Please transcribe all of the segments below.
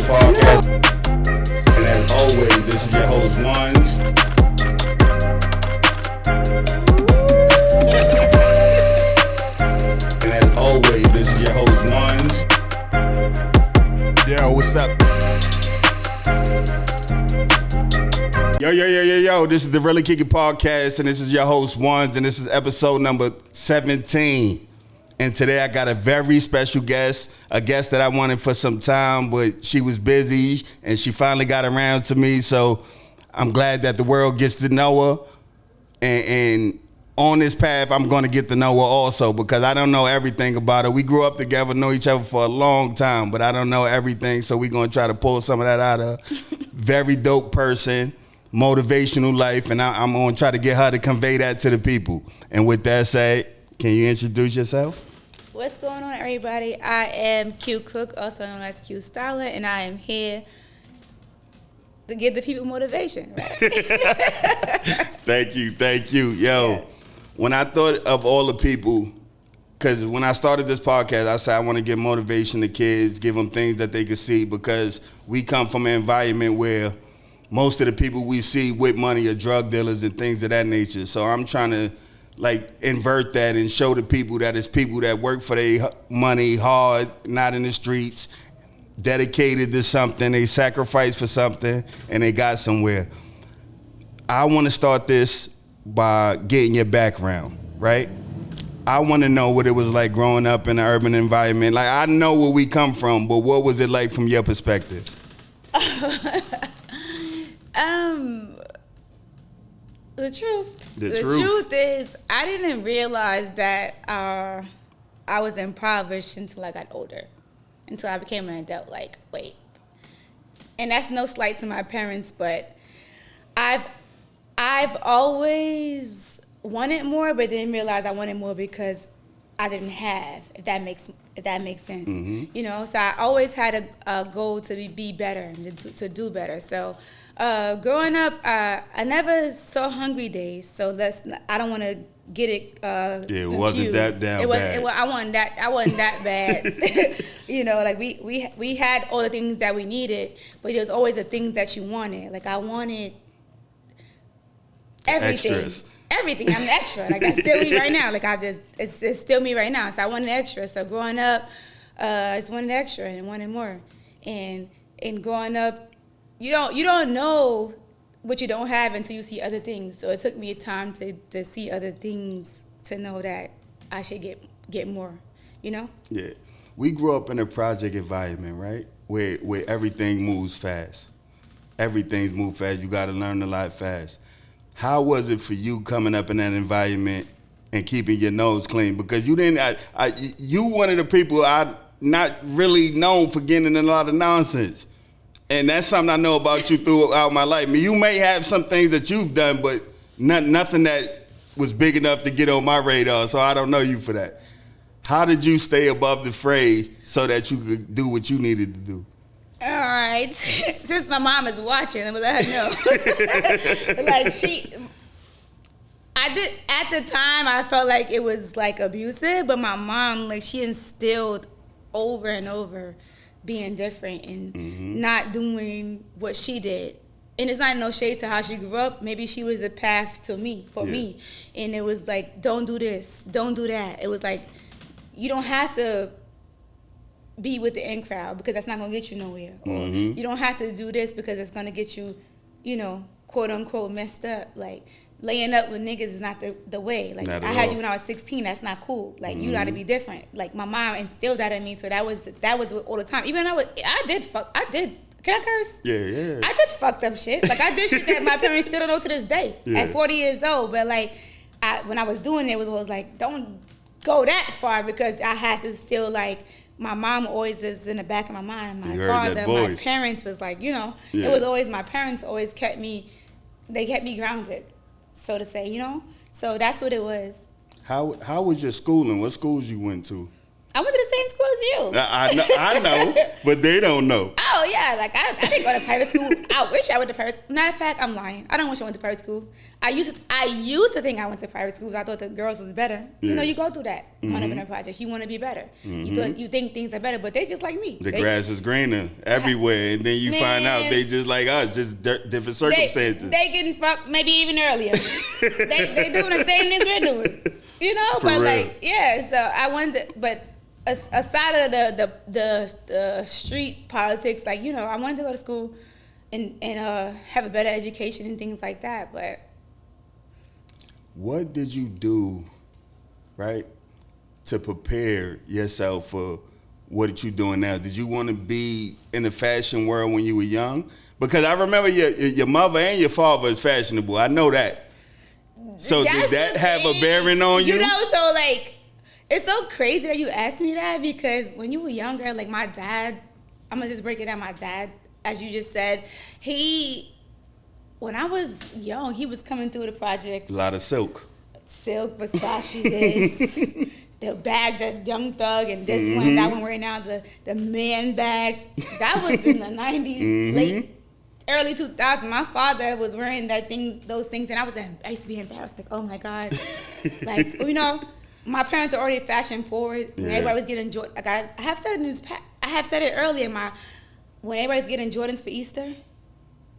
Podcast. And as always, this is your host, Ones. And as always, this is your host, Ones. Yo, what's up? Yo, this is the Really Kick It Podcast, and this is your host, Ones, and this is episode number 17. And today I got a very special guest, a guest that I wanted for some time, but she was busy, and she finally got around to me, so I'm glad that the world gets to know her. And on this path, I'm going to get to know her also, because I don't know everything about her. We grew up together, know each other for a long time, but I don't know everything, so we're going to try to pull some of that out of her. Very dope person, motivational life, and I'm going to try to get her to convey that to the people. And with that said, can you introduce yourself? What's going on, everybody? I am Q Cook, also known as Q Styler, and I am here to give the people motivation. Right? Thank you. Yo, yes. When I thought of all the people, because when I started this podcast, I said I want to give motivation to kids, give them things that they can see, because we come from an environment where most of the people we see with money are drug dealers and things of that nature. So I'm trying to invert that and show the people that it's people that work for their money hard, not in the streets, dedicated to something, they sacrifice for something, and they got somewhere. I want to start this by getting your background, right? I want to know what it was like growing up in an urban environment. Like, I know where we come from, but what was it like from your perspective? The truth is, I didn't realize that I was impoverished until I got older, until I became an adult. Like, wait. And that's no slight to my parents, but I've always wanted more, but didn't realize I wanted more because I didn't have, if that makes sense. Mm-hmm. You know, so I always had a goal to be better and to do better. So growing up, I never saw Hungry Days, so I don't want to get it it wasn't that bad. I wasn't that bad. You know, like we had all the things that we needed, but there was always the things that you wanted. Like, I wanted everything. Extras. Everything. I'm an extra. Like, that's still me right now. Like, it's still me right now. So I wanted extra. So growing up, I just wanted extra and wanted more. And growing up, you don't know what you don't have until you see other things. So it took me time to see other things to know that I should get more. You know? Yeah. We grew up in a project environment, right? Where everything moves fast. Everything's moved fast. You got to learn a lot fast. How was it for you coming up in that environment and keeping your nose clean? Because you didn't. You one of the people I not really known for getting in a lot of nonsense, and that's something I know about you throughout my life. I mean, you may have some things that you've done, but nothing that was big enough to get on my radar. So I don't know you for that. How did you stay above the fray so that you could do what you needed to do? All right. Since my mom is watching, I'm gonna let her know. At the time, I felt like it was like abusive, but my mom, like, she instilled over and over being different and not doing what she did. And it's not no shade to how she grew up. Maybe she was a path to me, me. And it was like, don't do this, don't do that. It was like, you don't have to be with the in crowd because that's not going to get you nowhere. Or you don't have to do this because it's going to get you, quote unquote messed up. Like, laying up with niggas is not the way. Like, I had you when I was 16. That's not cool. Like, you got to be different. Like, my mom instilled that in me. So that was all the time. Even though I did. Can I curse? Yeah. I did fucked up shit. Like, I did shit that my parents still don't know to this day. Yeah. At 40 years old. But like, when I was doing it, it was like, don't go that far, because I had to still, like, my mom always is in the back of my mind. My father, my parents was like, it was always, my parents always kept me grounded, so to say, So that's what it was. How was your schooling? What schools you went to? I went to the same school as you. I know, but they don't know. Oh yeah, like I didn't go to private school. I wish I went to private school. Matter of fact, I'm lying. I don't wish I went to private school. I used to think I went to private schools. I thought the girls was better. Yeah. You know, you go through that growing up in a project. You want to be better. You think things are better, but they just like me. The grass is greener everywhere, and then you find out they just like us, just different circumstances. They getting fucked maybe even earlier. they doing the same things we're doing. You know, For but real. like yeah. So I wanted, but aside of the street politics, like you know, I wanted to go to school and have a better education and things like that, but. What did you do, right, to prepare yourself for what you're doing now? Did you want to be in the fashion world when you were young? Because I remember your mother and your father is fashionable. I know that. So did that have a bearing on you? You know, so like, it's so crazy that you asked me that because when you were younger, like my dad, I'm gonna just break it down. My dad, as you just said, when I was young, he was coming through the projects. A lot of silk. Silk, Versace, this, the bags that Young Thug and this one, that one right now, the man bags. That was in the 90s, late, early 2000s. My father was wearing those things, and I used to be embarrassed, like, oh my God. Like, you know, my parents are already fashion forward. When everybody was getting Jordan, like I have said it earlier, when everybody was getting Jordans for Easter,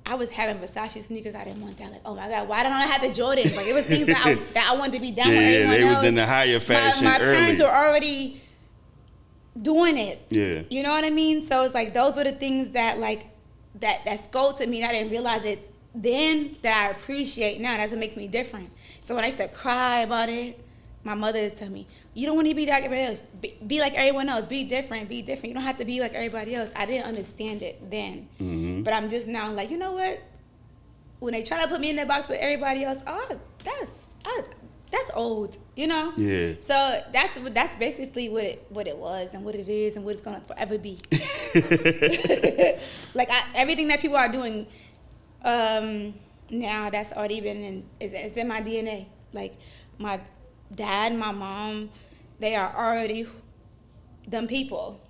I was having Versace sneakers. I didn't want that. Like, oh my God, why don't I have the Jordans? Like, it was things that I wanted to be down with everyone they else. was in the higher fashion my early. parents were already doing it. Yeah. You know what I mean? So it's like those were the things that like that sculpted me. And I didn't realize it then that I appreciate now. That's what makes me different. So when I used to cry about it, my mother would tell me, you don't want to be like everybody else. Be like everyone else. Be different. Be different. You don't have to be like everybody else. I didn't understand it then. But I'm just now like, you know what? When they try to put me in that box with everybody else, that's old, you know? Yeah. So that's basically what it was and what it is and what it's gonna forever be. Like everything that people are doing now, that's already been it's in my DNA. Like my dad, my mom, they are already dumb people.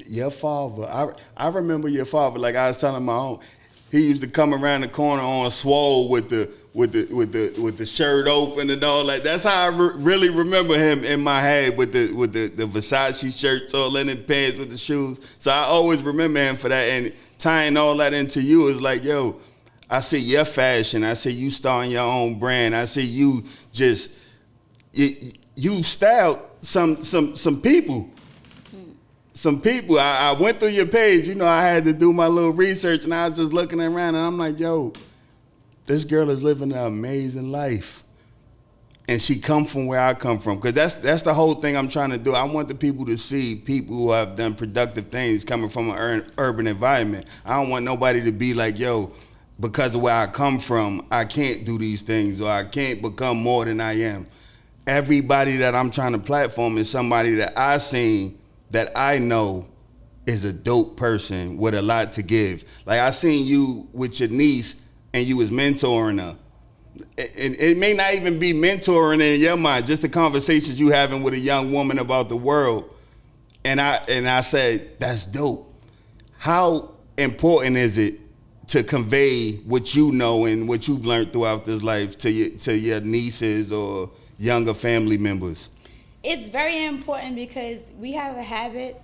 Your father, I remember your father. Like I was telling my own, he used to come around the corner on swole with the shirt open and all that. That's how I really remember him in my head with the Versace shirts, all linen pants with the shoes. So I always remember him for that. And tying all that into you is like, yo, I see your fashion. I see you starting your own brand. I see you just you styled some people. Some people, I went through your page, you know, I had to do my little research and I was just looking around and I'm like, yo, this girl is living an amazing life. And she come from where I come from. Because that's the whole thing I'm trying to do. I want the people to see people who have done productive things coming from an urban environment. I don't want nobody to be like, yo, because of where I come from, I can't do these things or I can't become more than I am. Everybody that I'm trying to platform is somebody that I seen that I know is a dope person with a lot to give. Like I seen you with your niece and you was mentoring her. It may not even be mentoring in your mind, just the conversations you having with a young woman about the world. And I said, that's dope. How important is it to convey what you know and what you've learned throughout this life to your nieces or younger family members? It's very important because we have a habit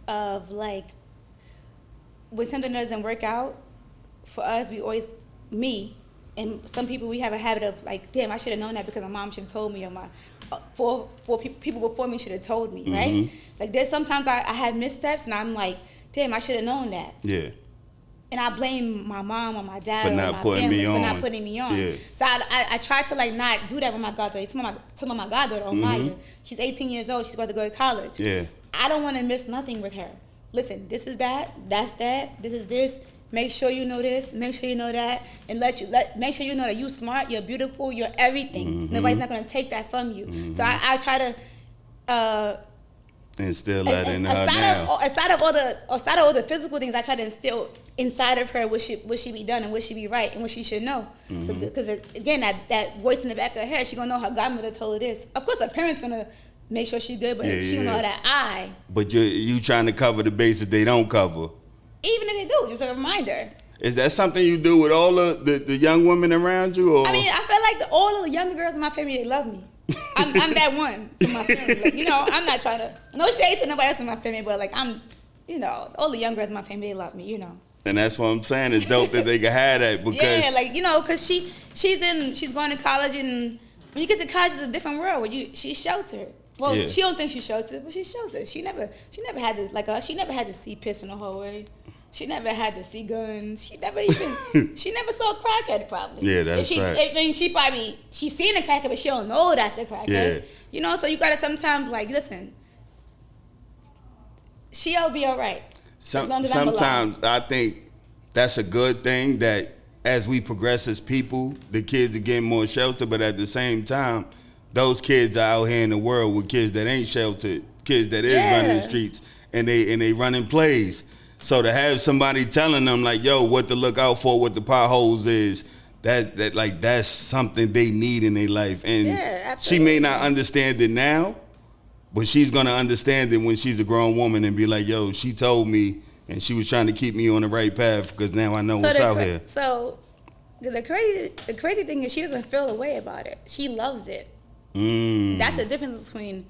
of like, when something doesn't work out, for us, me, and some people, we have a habit of like, damn, I should have known that because my mom should have told me, or my four people before me should have told me, right? Like there's sometimes I have missteps and I'm like, damn, I should have known that. Yeah. And I blame my mom or my dad or my family for not putting me on. Yeah. So I try to like not do that with my goddaughter. Tell my goddaughter, Maya, she's 18 years old. She's about to go to college. Yeah. I don't want to miss nothing with her. Listen, this is that. That's that. This is this. Make sure you know this. Make sure you know that. And make sure you know that you're smart. You're beautiful. You're everything. Nobody's not gonna take that from you. So I try to. Instill that in her now. Aside of all the physical things, I try to instill inside of her what should be done and what should be right and what she should know. Because again, that voice in the back of her head, she gonna know her godmother told her this. Of course, her parents gonna make sure she's good, but she don't know that I. But you trying to cover the bases they don't cover. Even if they do, just a reminder. Is that something you do with all the young women around you? Or? I mean, I feel like all the younger girls in my family, they love me. I'm that one in my family. Like, you know, I'm not trying to, no shade to nobody else in my family, but like I'm, you know, all the young girls in my family, they love me, you know. And that's what I'm saying. It's dope that they can have that because yeah, like, you know, because she's going to college, and when you get to college, it's a different world where she's sheltered. Well, she don't think she's sheltered, but she's sheltered. She never had to, like, she never had to see piss in the hallway. She never had to see guns. She never saw a crackhead probably. Yeah, that's right. I mean, she's seen a crackhead, but she don't know that's a crackhead. Yeah. You know, so you gotta sometimes, like, listen, she'll be all right. Sometimes I think that's a good thing that as we progress as people, the kids are getting more sheltered, but at the same time, those kids are out here in the world with kids that ain't sheltered, kids that is running the streets, and they running plays. So to have somebody telling them like, yo, what to look out for, what the potholes is, that's something they need in their life. And she may not understand it now, but she's gonna understand it when she's a grown woman and be like, yo, she told me, and she was trying to keep me on the right path because now I know what's out here. So the crazy thing is she doesn't feel a way about it. She loves it. That's the difference between.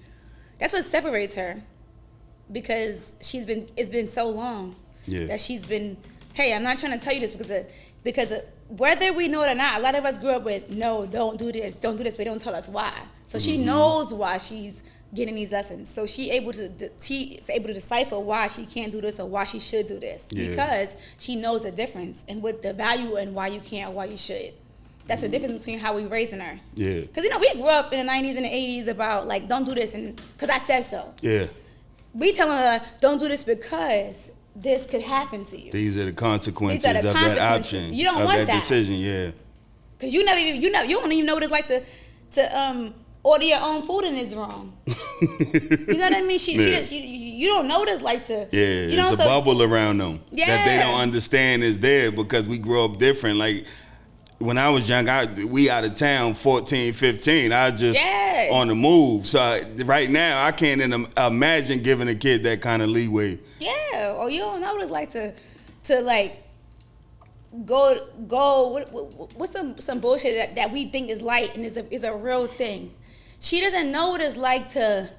That's what separates her, because it's been so long that she's been. Hey, I'm not trying to tell you this because whether we know it or not, a lot of us grew up with no, don't do this, but they don't tell us why. So she knows why she's getting these lessons. So she's able to decipher why she can't do this or why she should do this because she knows the difference and what the value and why you can't or why you should. That's the difference between how we raising her. Yeah. Because, you know, we grew up in the 90s and the 80s about, like, don't do this and because I said so. Yeah. We telling her, don't do this because this could happen to you. These are the consequences of that option. You don't want that decision, yeah. Because you don't even know what it's like to order your own food and it's wrong. You know what I mean? You don't know what it's like to. Yeah, you know, there's a bubble around them that they don't understand is there because we grow up different. Like, when I was young, we out of town 14, 15. I was just on the move. So right now, I can't imagine giving a kid that kind of leeway. Yeah, or you don't know what it's like to like go. What's some bullshit that we think is light and is a real thing. She doesn't know what it's like to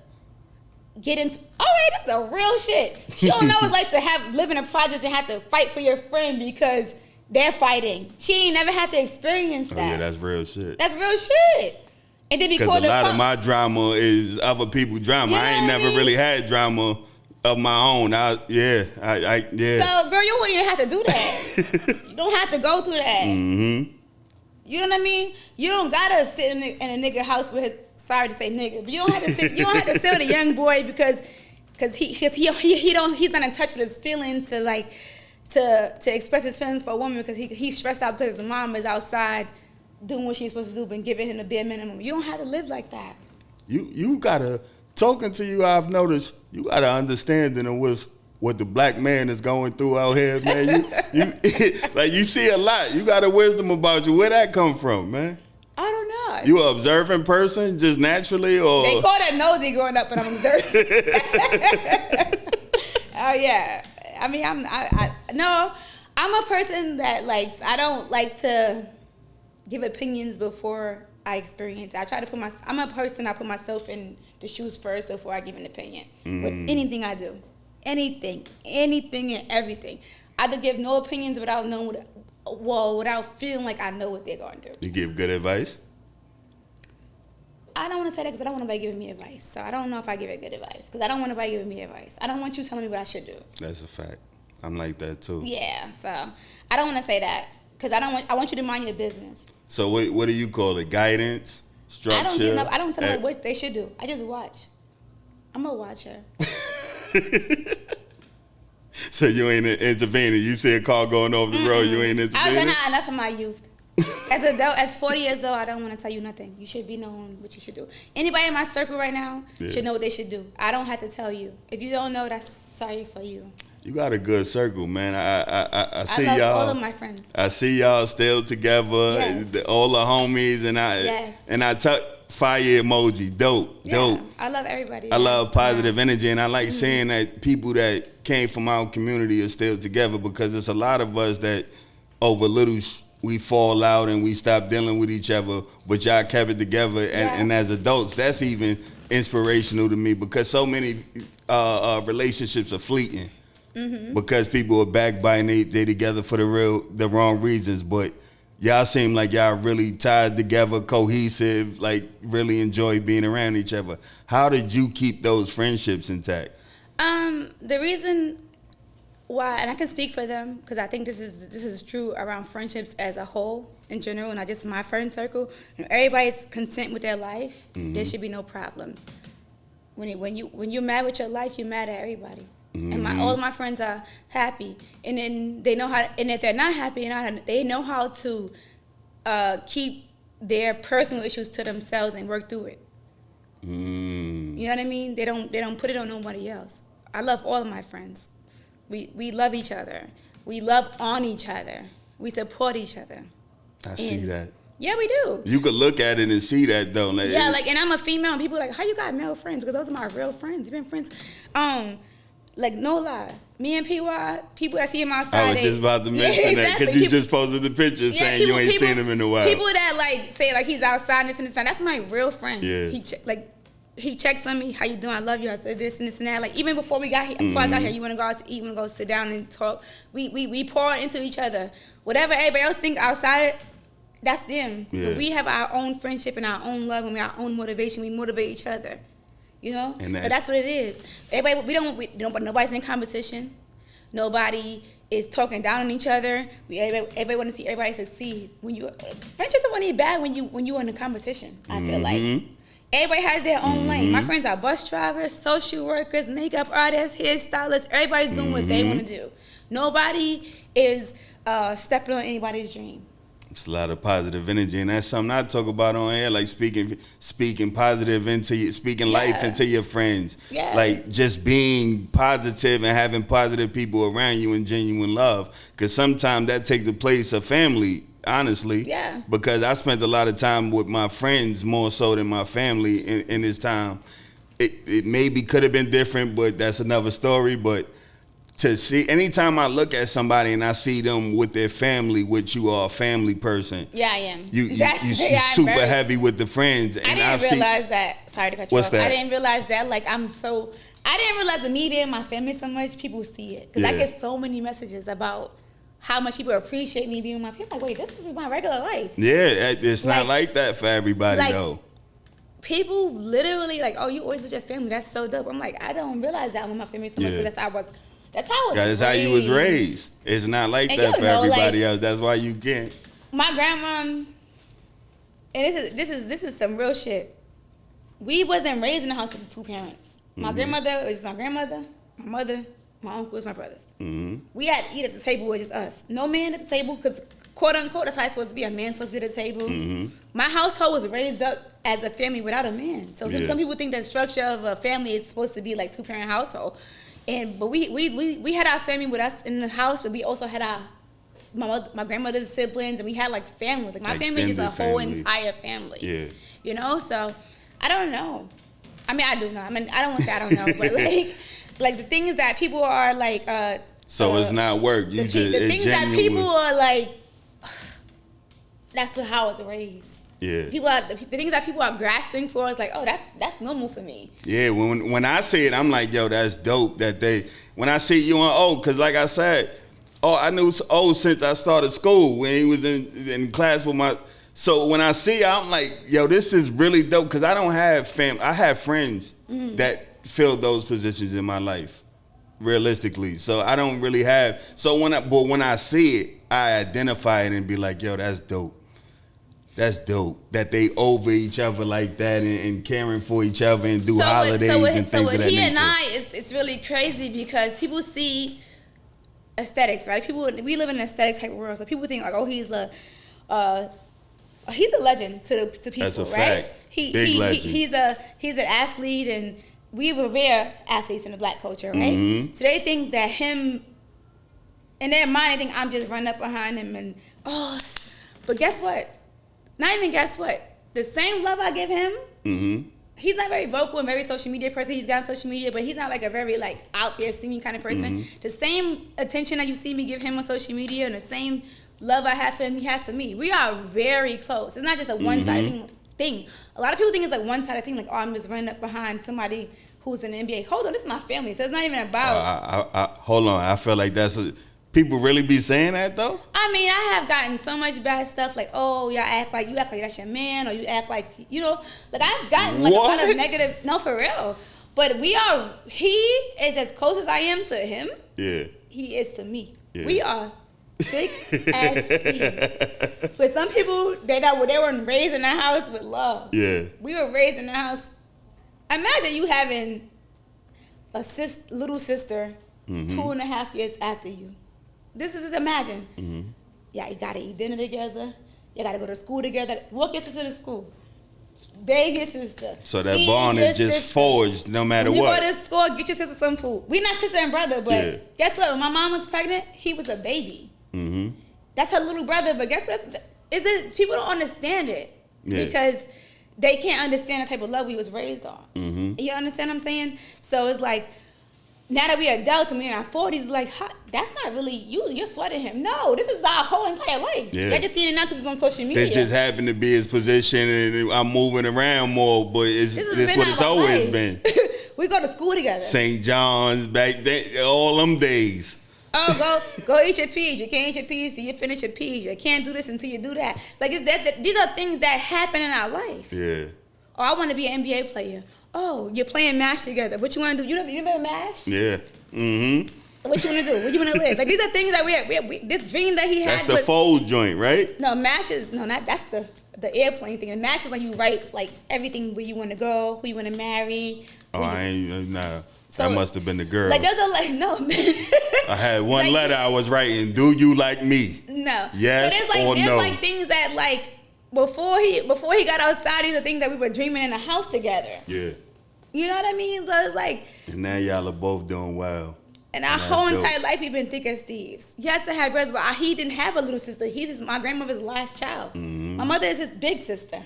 get into. All right, this is a real shit. She don't know what it's like to live in a project and have to fight for your friend because they're fighting. She ain't never had to experience that. Oh yeah, that's real shit. That's real shit. And then because a lot of my drama is other people's drama. You know I ain't never really had drama of my own. Yeah. So girl, you wouldn't even have to do that. You don't have to go through that. Mm-hmm. You know what I mean? You don't gotta sit in a nigga house with his. Sorry to say nigga, but you don't have to sit. You don't have to sit with a young boy because he's not in touch with his feelings to express his feelings for a woman because he's stressed out because his mom is outside doing what she's supposed to do but giving him the bare minimum. You don't have to live like that. You gotta, talking to you, I've noticed you gotta understanding of what the black man is going through out here, man. You like you see a lot. You got a wisdom about you. Where that come from, man? I don't know. You an observant person just naturally, or they call that nosy growing up, but I'm observant. Oh yeah. I mean, I'm a person that I don't like to give opinions before I experience. I put myself in the shoes first before I give an opinion. With anything I do. Anything and everything. I don't give no opinions without knowing without feeling like I know what they're going through. You give good advice? I don't want to say that because I don't want nobody giving me advice. So I don't know if I give it good advice because I don't want nobody giving me advice. I don't want you telling me what I should do. That's a fact. I'm like that too. Yeah, so I don't want to say that because I want you to mind your business. So what do you call it? Guidance? Structure? I don't tell them what they should do. I just watch. I'm a watcher. So you ain't intervening. You see a car going over the road, you ain't intervening? I was not enough in my youth. As 40 years old, I don't want to tell you nothing. You should be knowing what you should do. Anybody in my circle right now should know what they should do. I don't have to tell you. If you don't know, that's sorry for you. You got a good circle, man. I see love y'all. all of my friends. I see y'all still together, all the homies, and Fire emoji. Dope. I love everybody. I love positive energy, and I like saying that people that came from our community are still together, because there's a lot of us that over little we fall out and we stop dealing with each other, but y'all kept it together. And as adults, that's even inspirational to me, because so many relationships are fleeting because people are backbiting. They together for the wrong reasons, but y'all seem like y'all really tied together, cohesive, like really enjoy being around each other. How did you keep those friendships intact? The reason why, and I can speak for them, because I think this is true around friendships as a whole in general, not just my friend circle. When everybody's content with their life, there should be no problems. When you're mad with your life, you're mad at everybody. And all of my friends are happy, and then they know how. And if they're not happy, they know how to keep their personal issues to themselves and work through it. You know what I mean? They don't put it on nobody else. I love all of my friends. We love each other. We love on each other. We support each other. I see that. Yeah, we do. You could look at it and see that, though. Like, yeah, like, and I'm a female, and people are like, how you got male friends? Because those are my real friends. You've been friends. Like, no lie. Me and PY, people that see him outside. I was just about to mention that, because you just posted the picture saying you ain't seen him in a while. People that, like, say, like, he's outside, this and this and that. That's my real friend. Yeah. He checks on me. How you doing? I love you. I said this and this and that. Like, even before we got here, before I got here, you want to go out to eat, you want to go sit down and talk. We pour into each other. Whatever everybody else think outside, that's them. Yeah. But we have our own friendship and our own love and our own motivation. We motivate each other. You know? So that's what it is. Everybody, but nobody's in competition. Nobody is talking down on each other. Everybody want to see everybody succeed. Friendships are only bad when you're in a competition. I feel like everybody has their own lane. My friends are bus drivers, social workers, makeup artists, hairstylists. Everybody's doing what they want to do. Nobody is stepping on anybody's dream. It's a lot of positive energy, and that's something I talk about on air, like speaking positive into you, speaking life into your friends. Yeah. Like just being positive and having positive people around you and genuine love. Because sometimes that takes the place of family, honestly. Yeah. Because I spent a lot of time with my friends more so than my family in this time. It maybe could have been different, but that's another story. But to see, anytime I look at somebody and I see them with their family, which you are a family person. Yeah, I am. You super heavy with the friends. And I didn't realize that. Sorry to cut you off. That? I didn't realize that. Like, I didn't realize the media and my family so much, people see it. Because I get so many messages about how much people appreciate me being with my family. Like, wait, this is my regular life. Yeah, it's not like that for everybody, though. People literally like, oh, you always with your family. That's so dope. I'm like, I don't realize that with my family so much, but that's how I was. That's how you was raised. It's not like that for everybody else. That's why you can't. My grandma, and this is some real shit. We wasn't raised in a house with two parents. My grandmother was my grandmother, my mother, my uncle was my brothers. We had to eat at the table with just us. No man at the table, because quote unquote, that's how it's supposed to be. A man's supposed to be at the table. My household was raised up as a family without a man. So some people think that structure of a family is supposed to be like two-parent household. But we had our family with us in the house, but we also had my grandmother's siblings, and we had like family. Like my family is a whole entire family. Yeah. You know, so I don't know. I mean, I do know. I mean, I don't want to say I don't know, but like the things that people are like. So it's not work. The things that people are like. That's how I was raised. Yeah. The things that people are grasping for is like, oh, that's normal for me. Yeah, when I see it, I'm like, yo, that's dope that when I see you on because like I said, I knew since I started school when he was in class with my, so when I see it, I'm like, yo, this is really dope because I don't have I have friends that fill those positions in my life, realistically. So I don't really have, but when I see it, I identify it and be like, yo, that's dope. That's dope that they over each other like that and caring for each other and do holidays and things of that nature. So with he and I, it's really crazy because people see aesthetics, right? We live in an aesthetics type of world, so people think like, oh, he's a legend to people, that's a right? Fact. Big legend. He's an athlete, and we revere athletes in the black culture, right? So they think that him, in their mind, they think I'm just running up behind him but guess what? Not even guess what? the same love I give him. Mm-hmm. He's not very vocal and very social media person. He's got social media, but he's not like a very like out there singing kind of person. Mm-hmm. The same attention that you see me give him on social media and the same love I have for him, he has for me. We are very close. It's not just a one-sided thing. A lot of people think it's like one-sided thing, like, oh, I'm just running up behind somebody who's in the NBA. Hold on, this is my family, so it's not even about. Hold on, I feel like people really be saying that though. I mean, I have gotten so much bad stuff, like, oh, you act like that's your man, or you act like, like I've gotten like a lot of negative. No, for real. But he is as close as I am to him. Yeah. He is to me. Yeah. We are thick as thieves. But some people, they were raised in that house with love. Yeah. We were raised in the house. Imagine you having a little sister 2.5 years after you. This is just imagine. Mm-hmm. Yeah, you gotta eat dinner together. You gotta go to school together. Walk your sister to school. Beg your sister. So that bond is just forged no matter what. You go to school, get your sister some food. We not sister and brother, but guess what? When my mom was pregnant, he was a baby. Mm-hmm. That's her little brother, but guess what? People don't understand it because they can't understand the type of love we was raised on. Mm-hmm. You understand what I'm saying? So it's like, now that we are adults and we're in our 40s, like, that's not really you. You're sweating him. No, this is our whole entire life. Yeah. They're just seeing it now because it's on social media. It just happened to be his position, and I'm moving around more, but it's what it's always been. We go to school together. St. John's, back then, all them days. Oh, go eat your peas. You can't eat your peas till you finish your peas. You can't do this until you do that. Like, these are things that happen in our life. Yeah. Oh, I want to be an NBA player. Oh, you're playing MASH together. What you want to do? You never MASH? Yeah. Mm-hmm. What you want to do? Where you want to live? Like, these are things that we this dream that he had. That's the fold joint, right? No, MASH is, that's the airplane thing. And MASH is like you write, like, everything where you want to go, who you want to marry. Oh, I ain't, nah. So, that must have been the girl. Like, those are like, no. I had one letter I was writing, do you like me? No. Yes or no? There's like things that, like, before he got outside, these are things that we were dreaming in a house together. Yeah. You know what I mean? So it's like. And now y'all are both doing well. And our whole entire life, we've been thick as thieves. Yes, I had brothers, but he didn't have a little sister. He's my grandmother's last child. Mm-hmm. My mother is his big sister.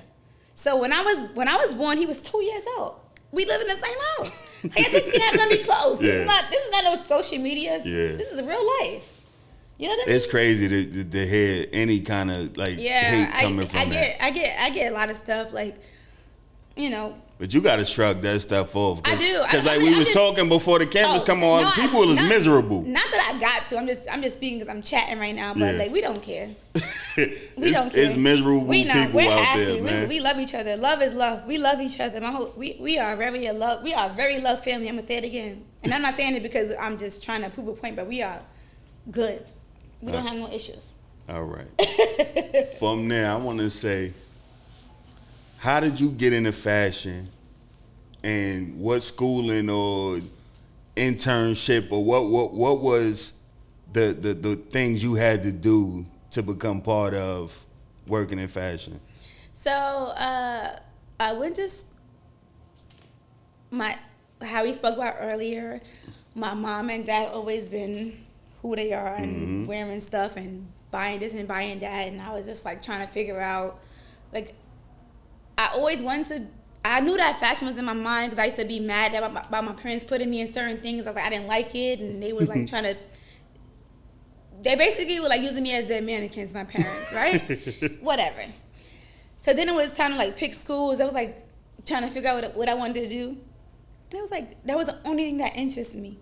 So when I was born, he was 2 years old. We live in the same house. Like, I think we're not gonna be close. Yeah. This is not no social media. Yeah. This is real life. You know what I mean? It's crazy to hear any kind of like hate coming from that. I get a lot of stuff like, But you gotta shrug that stuff off. I do. Because we was talking before the cameras come on. People is miserable. Not that I got to. I'm just speaking because I'm chatting right now. But like, we don't care. We don't care. It's miserable people out happy. There, man. We love each other. Love is love. We love each other. We are very love family. I'm gonna say it again. And I'm not saying it because I'm just trying to prove a point. But we are good. We don't have no issues. All right. From there, I want to say, how did you get into fashion, and what schooling or internship or what was the things you had to do to become part of working in fashion? So I went to how we spoke about earlier. My mom and dad always been who they are and wearing stuff and buying this and buying that, and I was just like trying to figure out, like, I always wanted to. I knew that fashion was in my mind because I used to be mad about my parents putting me in certain things. I was like, I didn't like it, and they was like trying to. They basically were like using me as their mannequins, my parents, right? Whatever. So then it was time to like pick schools. I was like trying to figure out what I wanted to do, and it was like that was the only thing that interested me.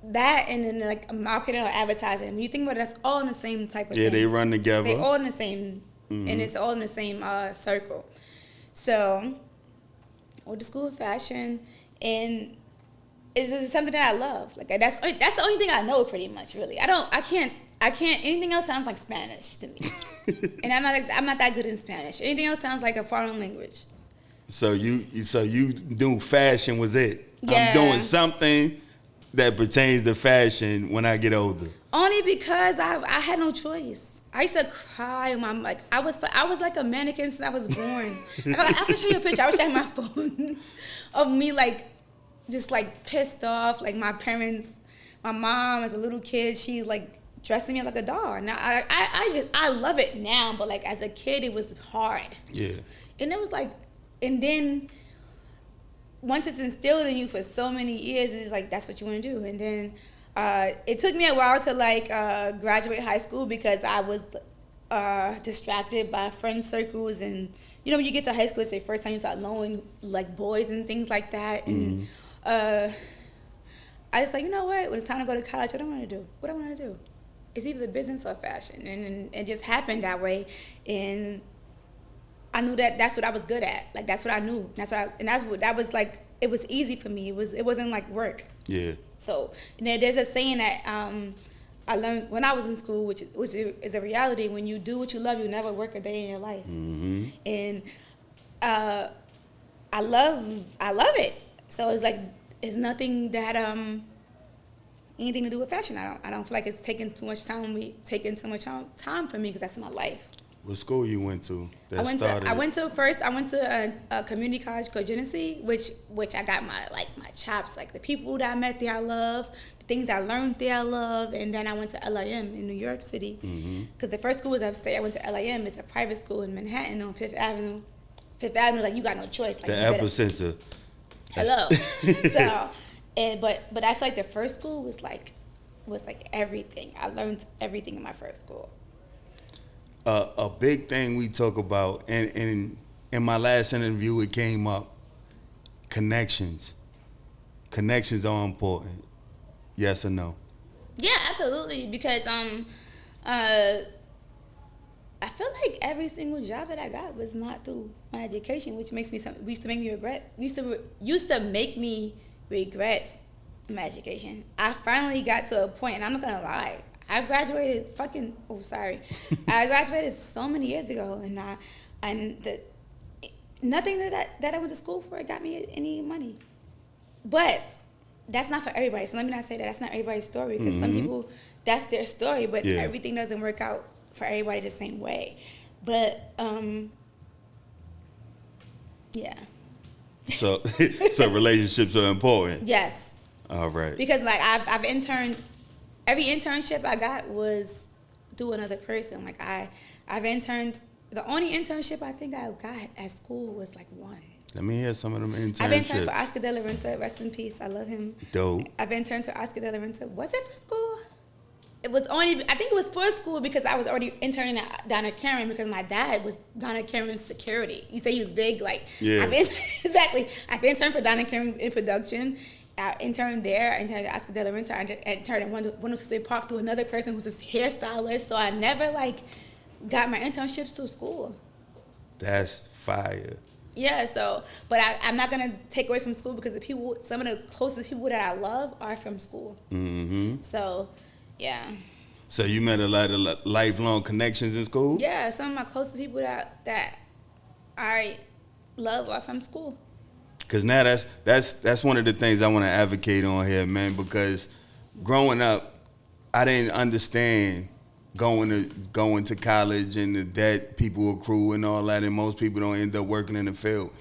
That and then like marketing or advertising. When you think about it, that's all in the same type of thing. Yeah, they run together. They all in the same, and it's all in the same circle. So, I went to school of fashion, and it's just something that I love. Like that's the only thing I know, pretty much. Really, I can't. Anything else sounds like Spanish to me, and I'm not that good in Spanish. Anything else sounds like a foreign language. So you knew fashion was it? Yeah. I'm doing something that pertains to fashion when I get older. Only because I had no choice. I used to cry. I was like a mannequin since I was born. I can show you a picture. I wish I had my phone of me like just like pissed off. Like my parents, my mom as a little kid, she like dressing me up like a doll. Now I love it now, but like as a kid, it was hard. Yeah. And it was like, and then once it's instilled in you for so many years, it's like that's what you want to do. And then it took me a while to like graduate high school because I was distracted by friend circles, and you know when you get to high school, it's the first time you start knowing like boys and things like that. And I was like, you know what? When it's time to go to college, what do I want to do? What do I want to do? It's either business or fashion, and it just happened that way. And I knew that that's what I was good at. Like that's what I knew. That was like it was easy for me. It wasn't like work. Yeah. So there's a saying that I learned when I was in school, which is a reality. When you do what you love, you never work a day in your life. Mm-hmm. And I love it. So it's like it's nothing that anything to do with fashion. I don't feel like it's taking too much time for me because that's my life. What school you went to? I went to a community college called Genesee, which I got my chops, like the people that I met there I love, the things I learned there I love, and then I went to LIM in New York City because the first school was upstate. I went to LIM. It's a private school in Manhattan on Fifth Avenue. Fifth Avenue, like you got no choice. Like the epicenter. Hello. So, but I feel like the first school was like everything. I learned everything in my first school. A big thing we talk about, and in my last interview it came up, connections. Connections are important. Yes or no? Yeah, absolutely. Because I feel like every single job that I got was not through my education, which used to make me regret my education. I finally got to a point, and I'm not gonna lie, I graduated I graduated so many years ago, nothing that I went to school for got me any money. But that's not for everybody. So let me not say that that's not everybody's story, because some people, that's their story, but everything doesn't work out for everybody the same way. But yeah. So relationships are important. Yes. All right. Because like I've interned. Every internship I got was through another person. Like I've interned. The only internship I think I got at school was like one. Let me hear some of them internships. I've interned for Oscar De La Renta. Rest in peace. I love him. Dope. I've interned for Oscar De La Renta. Was it for school? I think it was for school because I was already interning at Donna Karan because my dad was Donna Karan's security. You say he was big, like yeah. Exactly. I've interned for Donna Karan in production. I interned there. I interned at Oscar De La Renta. I interned at 106 Park through another person who's a hairstylist. So I never got my internships through school. That's fire. Yeah. So, but I'm not gonna take away from school because some of the closest people that I love are from school. Mm-hmm. So, yeah. So you met a lot of lifelong connections in school? Yeah. Some of my closest people that I love are from school. Because now that's one of the things I want to advocate on here, man, because growing up, I didn't understand going to college and the debt people accrue and all that, and most people don't end up working in the field.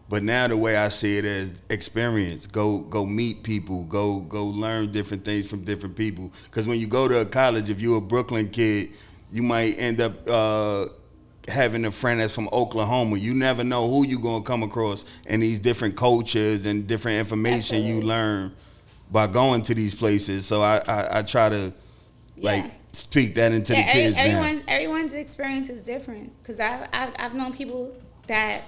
But now the way I see it is experience. Go meet people. Go learn different things from different people. Because when you go to a college, if you're a Brooklyn kid, you might end up having a friend that's from Oklahoma. You never know who you're going to come across in these different cultures and different information you learn by going to these places. So I try to speak that into the kids now. Everyone's experience is different, because I've known people that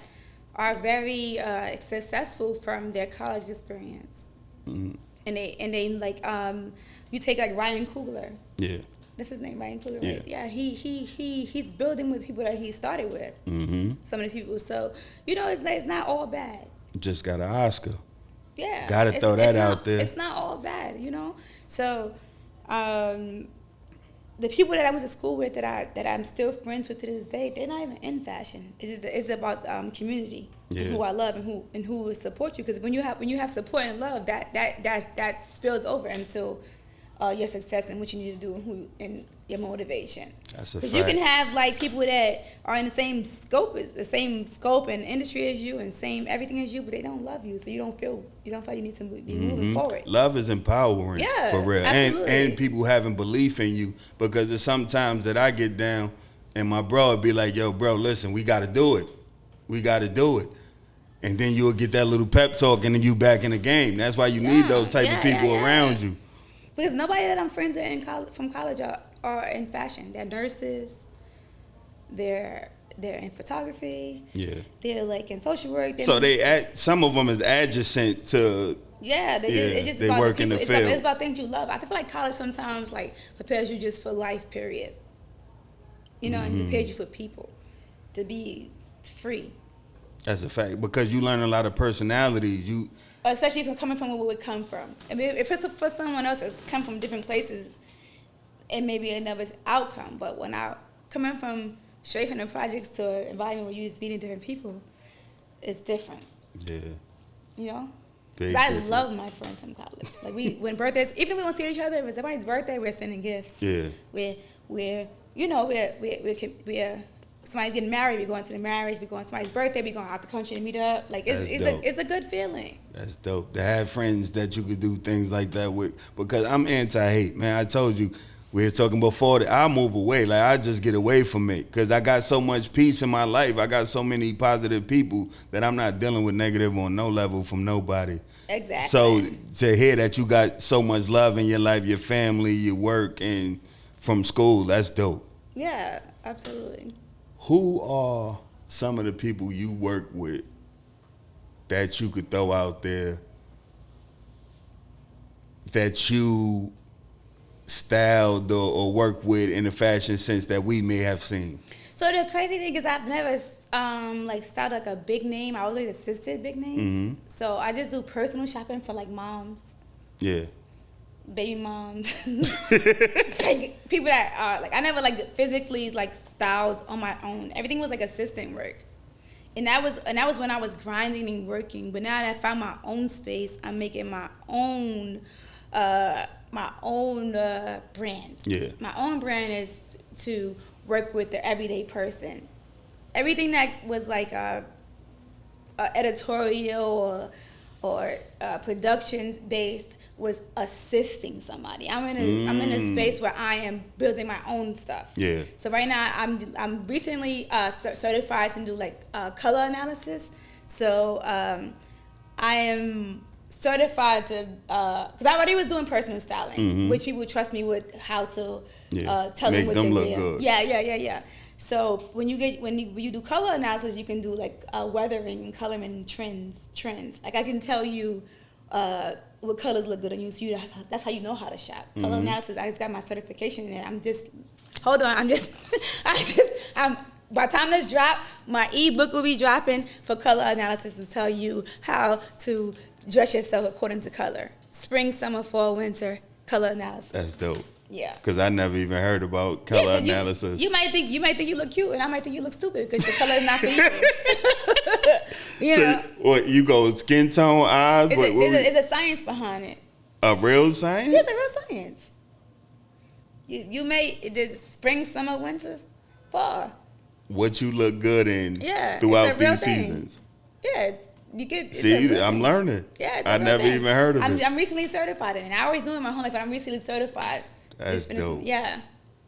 are very successful from their college experience. Mm-hmm. And they you take like Ryan Coogler. Yeah. That's his name, Ryan Coogler, right? Yeah, he's building with people that he started with. Mm-hmm. Some of the people. So, it's not all bad. Just got an Oscar. Yeah. Got to throw that out there. It's not all bad, So, the people that I went to school with that I'm still friends with to this day, they're not even in fashion. It's about community, who I love and who will support you. Because when you have support and love, that spills over into your success and what you need to do and your motivation. That's a fact. Because you can have people that are in the same scope and industry as you and same everything as you, but they don't love you, so you don't feel like you need to be moving forward. Love is empowering, for real, absolutely. and people having belief in you, because there's sometimes that I get down and my bro would be like, "Yo, bro, listen, we got to do it." We got to do it. And then you'll get that little pep talk, and then you back in the game. That's why you need those type of people around you. Because nobody that I'm friends with from college are in fashion. They're nurses. They're in photography. Yeah. They're like in social work. So some of them is adjacent to. Yeah, they work in the field. It's about things you love. I feel like college sometimes like prepares you just for life, period. You know, and prepares you for people to be free. That's a fact, because you learn a lot of personalities. Especially if you're coming from where we come from. I mean, if it's for someone else that's come from different places, it may be another outcome. But when I coming from straight from the projects to an environment where you're just meeting different people, it's different. Yeah. You know? Because I love my friends from college. Like when birthdays, even if we don't see each other, if it's somebody's birthday, we're sending gifts. Yeah. We're somebody's getting married, we're going to the marriage, we're going to somebody's birthday, we're going out the country to meet up. Like it's a good feeling. That's dope. To have friends that you could do things like that with, because I'm anti-hate, man. I told you, we were talking before that I move away. Like I just get away from it because I got so much peace in my life. I got so many positive people that I'm not dealing with negative on no level from nobody. Exactly. So to hear that you got so much love in your life, your family, your work, and from school, that's dope. Yeah, absolutely. Who are some of the people you work with that you could throw out there that you styled or work with in the fashion sense that we may have seen? So the crazy thing is I've never styled like a big name. I always assisted big names. Mm-hmm. So I just do personal shopping for like moms. Yeah. Baby moms. Like people that are like I never like physically like styled on my own. Everything was like assistant work. And that was when I was grinding and working. But now that I found my own space, I'm making my own brand. Yeah. My own brand is to work with the everyday person. Everything that was like a editorial or productions based was assisting somebody. I'm in a space where I am building my own stuff. Yeah. So right now I'm recently certified to do like color analysis. So I am certified to because I already was doing personal styling, which people trust me with how to tell them what they look good. Yeah. So when you do color analysis, you can do like weathering and coloring trends. Like I can tell you what colors look good on you. So that's how you know how to shop. Color analysis. I just got my certification in it. By the time this drop, my ebook will be dropping for color analysis to tell you how to dress yourself according to color. Spring, summer, fall, winter, color analysis. That's dope. Yeah. Because I never even heard about color analysis. You might think you look cute, and I might think you look stupid because the color is not for you. So what, you go skin tone, eyes? It's a science behind it. A real science? Yes, a real science. There's spring, summer, winter, fall. What you look good in throughout these seasons. Yeah, you get. See, I'm learning. Yeah, I never even heard of it. I'm recently certified in it. I always do it my whole life, but I'm recently certified. That's dope. Yeah.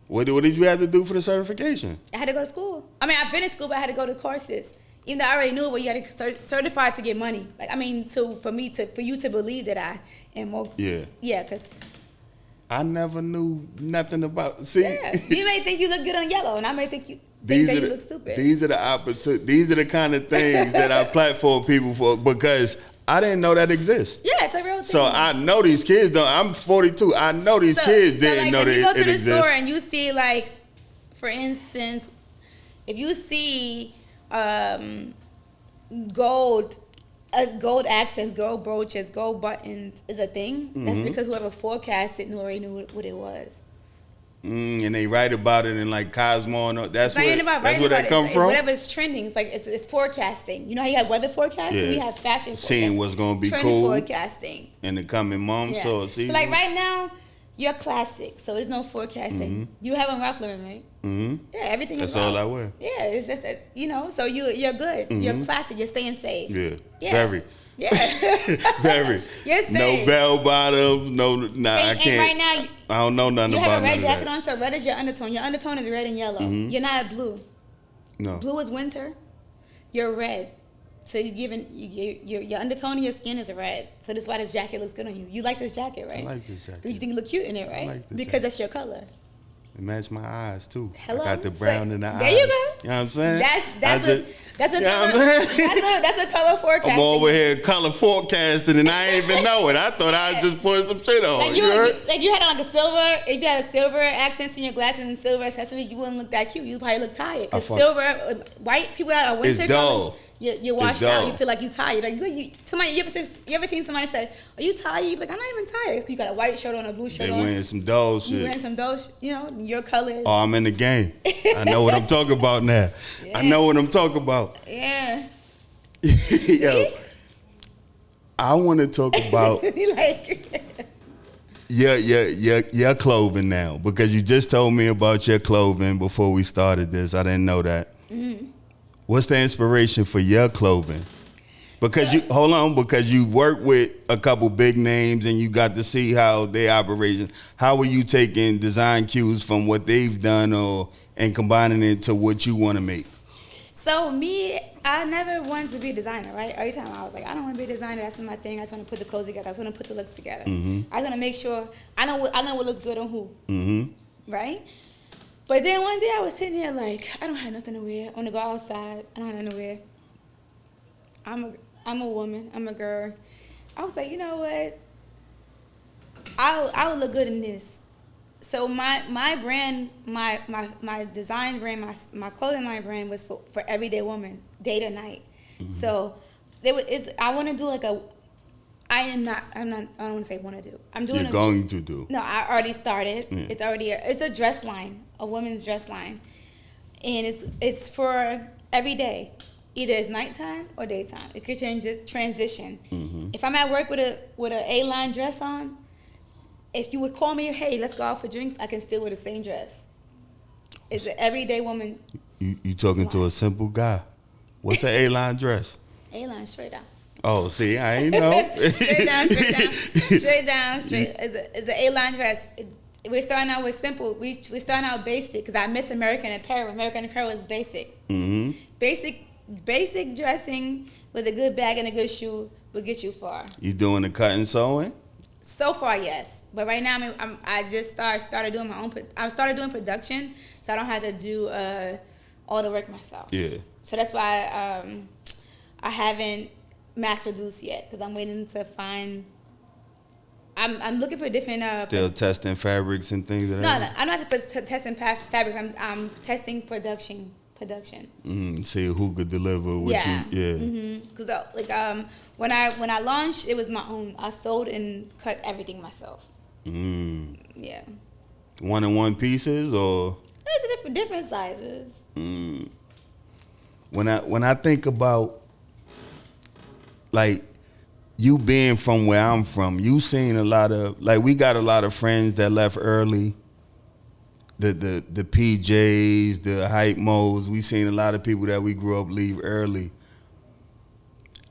What did you have to do for the certification? I had to go to school. I mean, I finished school, but I had to go to courses. Even though I already knew it, but you had to certify to get money. Like, I mean, for you to believe that I am more. Yeah. Yeah, because. I never knew nothing about. See. Yeah. You may think you look good on yellow, and I may think you. You look stupid. These are the opportunities. These are the kind of things that I platform people for because I didn't know that exists. Yeah, it's a real thing. So I know these kids don't. I'm 42. I know these kids didn't know that it exists. When you go to the store and you see, like, for instance, if you see gold accents, gold brooches, gold buttons is a thing, that's because whoever forecasted already knew what it was. And they write about it in like Cosmo and that's where that come from. Whatever's trending, it's like it's forecasting. You know how you have weather forecasting? We have fashion forecasting. Seeing what's gonna be trend cool forecasting in the coming months. Yeah. So like right now, you're classic, so there's no forecasting. You have on Ralph Lauren, right? Yeah, everything. That's all I wear. Yeah, it's just so you're good. You're classic. You're staying safe. Yeah. Very. Yeah. Very. You're safe. No bell bottoms. I can't. And right now, I don't know nothing about it. You have a red jacket on, so red is your undertone. Your undertone is red and yellow. You're not blue. No. Blue is winter. you're red. So you're giving your undertone of your skin is red. So that's why this jacket looks good on you. You like this jacket, right? I like this jacket. But you think you look cute in it, right? I like this because jacket. that's your color. It matched my eyes too. Hello? I got the brown in the eyes. There you go. You know what I'm saying? That's a color forecasting. I'm over here color forecasting and I ain't even know it. I thought I was just putting some shit on. Like if you had like a silver, if you had a silver accents in your glasses and silver accessories, you wouldn't look that cute. You'd probably look tired. Because silver, white people that are winter colors, you're washed out. You feel like you're tired. Like you ever seen somebody say, "Are you tired?" You be like, "I'm not even tired." You got a white shirt on, a blue shirt on. They wearing some dull shit. You wearing some dull shit. You know, your colors. Oh, I'm in the game. I know what I'm talking about now. Yeah. I know what I'm talking about. Yeah. Yo, I want to talk about your clothing now, because you just told me about your clothing before we started this. I didn't know that. Mm-hmm. What's the inspiration for your clothing? Because because you work with a couple big names and you got to see how they operation. How are you taking design cues from what they've done and combining it to what you want to make? So I never wanted to be a designer, right? Every time I was like, I don't want to be a designer. That's not my thing. I just want to put the clothes together. I just want to put the looks together. Mm-hmm. I just want to make sure I know what looks good on who, right? But then one day I was sitting there like, I don't have nothing to wear. I want to go outside. I don't have nothing to wear. I'm a woman. I'm a girl. I was like, you know what? I would look good in this. So my brand, my design brand, my clothing line brand was for everyday woman, day to night. Mm-hmm. So I want to do like I don't want to say want to do. I'm doing. You're going to do. No, I already started. Yeah. It's a dress line, a women's dress line, and it's for every day. Either it's nighttime or daytime. It could transition. Mm-hmm. If I'm at work with a A-line dress on, if you would call me, hey, let's go out for drinks, I can still wear the same dress. It's an everyday woman. You talking to a simple guy. What's an A-line dress? A-line, straight down. Oh, see, I ain't know. Straight down. It's an A-line dress. We're starting out with simple. We're starting out basic because I miss American Apparel. American Apparel is basic. Mm-hmm. Basic dressing with a good bag and a good shoe will get you far. You doing the cut and sewing? So far, yes. But right now, I just started doing my own. I started doing production, so I don't have to do all the work myself. Yeah. So that's why I haven't mass produced yet because I'm waiting to find. I'm looking for different. Still testing fabrics and things. No, I'm not testing fabrics. I'm testing production. See who could deliver what you. Yeah. Because when I launched, it was my own. I sewed and cut everything myself. Yeah. 1-on-1 pieces or? It's different sizes. When I think about like you being from where I'm from, you seen a lot of we got a lot of friends that left early. The PJs, the hype modes, we seen a lot of people that we grew up leave early.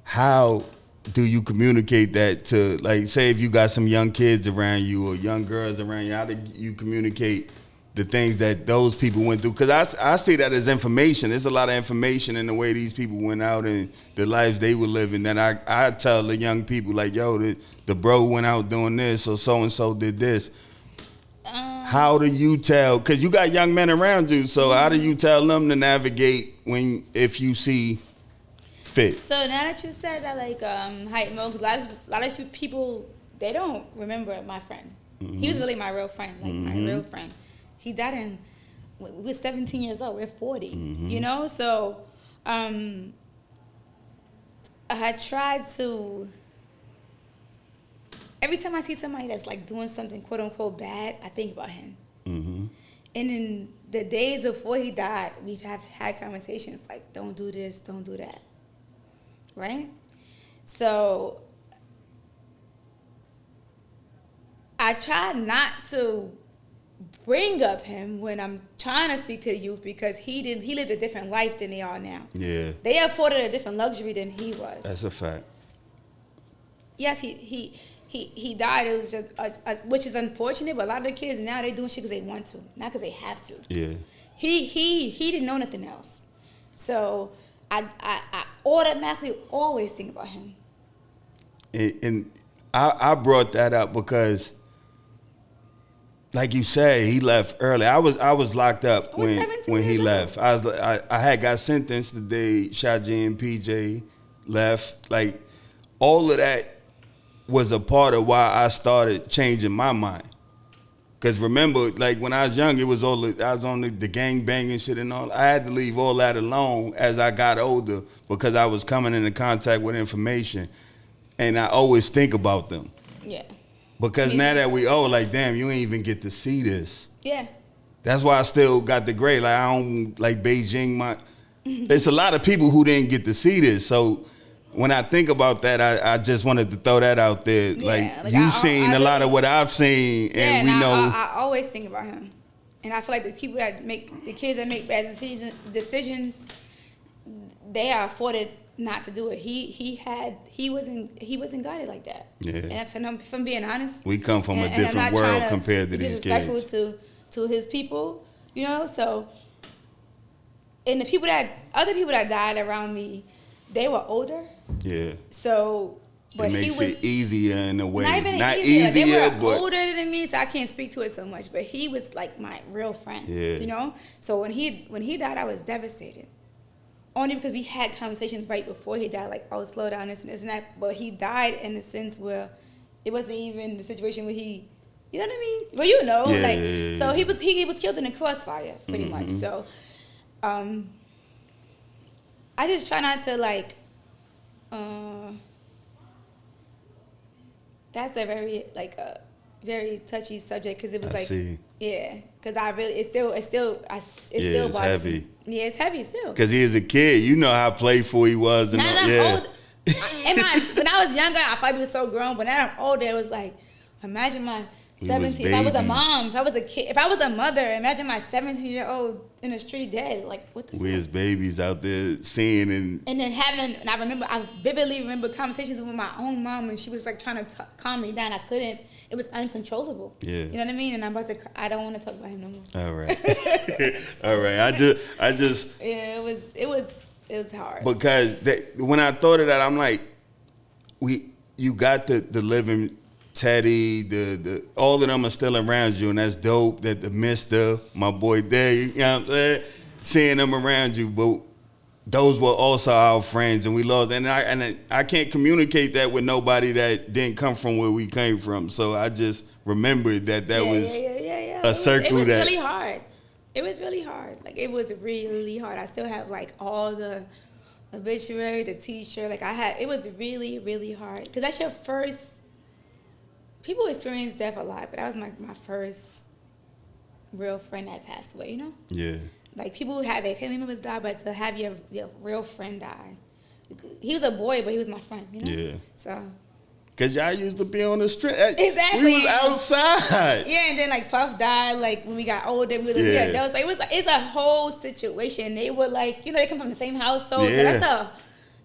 How do you communicate that to, say if you got some young kids around you or young girls around you, how do you communicate the things that those people went through? Because I see that as information. There's a lot of information in the way these people went out and the lives they were living that I tell the young people, yo, the bro went out doing this or so-and-so did this. How do you tell? Because you got young men around you, so how do you tell them to navigate if you see fit? So now that you said that, hype mode, because a lot of people, they don't remember my friend. Mm-hmm. He was really my real friend, my real friend. He died we were 17 years old. We're 40, So I tried to. Every time I see somebody that's doing something quote unquote bad, I think about him. Mm-hmm. And in the days before he died, we'd have had conversations like, don't do this, don't do that. Right? So I try not to bring up him when I'm trying to speak to the youth because he lived a different life than they are now. Yeah. They afforded a different luxury than he was. That's a fact. Yes, he died. It was just, which is unfortunate. But a lot of the kids now they doing shit because they want to, not because they have to. Yeah. He didn't know nothing else. So I automatically always think about him. And I brought that up because, like you said, he left early. I was locked up when he left. I had got sentenced the day Shot J and PJ left. Like, all of that was a part of why I started changing my mind. Cause remember, like when I was young, I was on the gang banging shit and all. I had to leave all that alone as I got older because I was coming into contact with information, and I always think about them. Yeah. Because now that we like, damn, you ain't even get to see this. Yeah. That's why I still got the grade. Like, I don't like Beijing. There's a lot of people who didn't get to see this. So when I think about that, I just wanted to throw that out there. Yeah, like you've seen a lot of what I've seen, and we know. I always think about him, and I feel like the kids that make bad decisions, they are afforded not to do it. He wasn't guided like that. Yeah. And if I'm being honest, we come from a different world compared to these kids. Disrespectful to his people, you know. So, and other people that died around me, they were older. Yeah. So, but it makes it easier in a way. Not easier. They were older than me, so I can't speak to it so much. But he was like my real friend. Yeah. You know. So when he died, I was devastated. Only because we had conversations right before he died, like, oh, slow down, this and that. But he died in the sense where it wasn't even the situation where he, you know what I mean? Well, you know, so he was killed in a crossfire, pretty much. So, I just try not to like. That's a very touchy subject because it was because I really it's still it's heavy. Yeah, it's heavy still. Because he was a kid, you know how playful he was. And I'm old. When I was younger, I probably was so grown, but now I'm older. It was like, imagine my 17. If I was a mom, if I was a kid, if I was a mother, imagine my 17-year-old in the street dead. Like, what the fuck? We as babies out there seeing and then I vividly remember conversations with my own mom, and she was like trying to calm me down. I couldn't. It was uncontrollable. Yeah. You know what I mean? And I'm about to cry. I don't want to talk about him no more. All right. All right. I just. Yeah, it was hard. Because when I thought of that, I'm like, you got the living Teddy, the all of them are still around you, and that's dope. That the Mister, my boy there, you know what I'm saying? Seeing them around you, but those were also our friends, and we loved. And I can't communicate that with nobody that didn't come from where we came from. So I just remembered that was a circle it was that really hard. It was really hard. Like, it was really hard. I still have like all the obituary, the T-shirt. Like, it was really, really hard because that's your first. People experience death a lot, but that was my first real friend that passed away, you know? Yeah. Like, people who had their family members die, but to have your real friend die. He was a boy, but he was my friend, you know? Yeah. So. Because y'all used to be on the street. Exactly. We was outside. Yeah, and then, like, Puff died, like, when we got older. It's a whole situation. They were, like, you know, they come from the same household. Yeah. So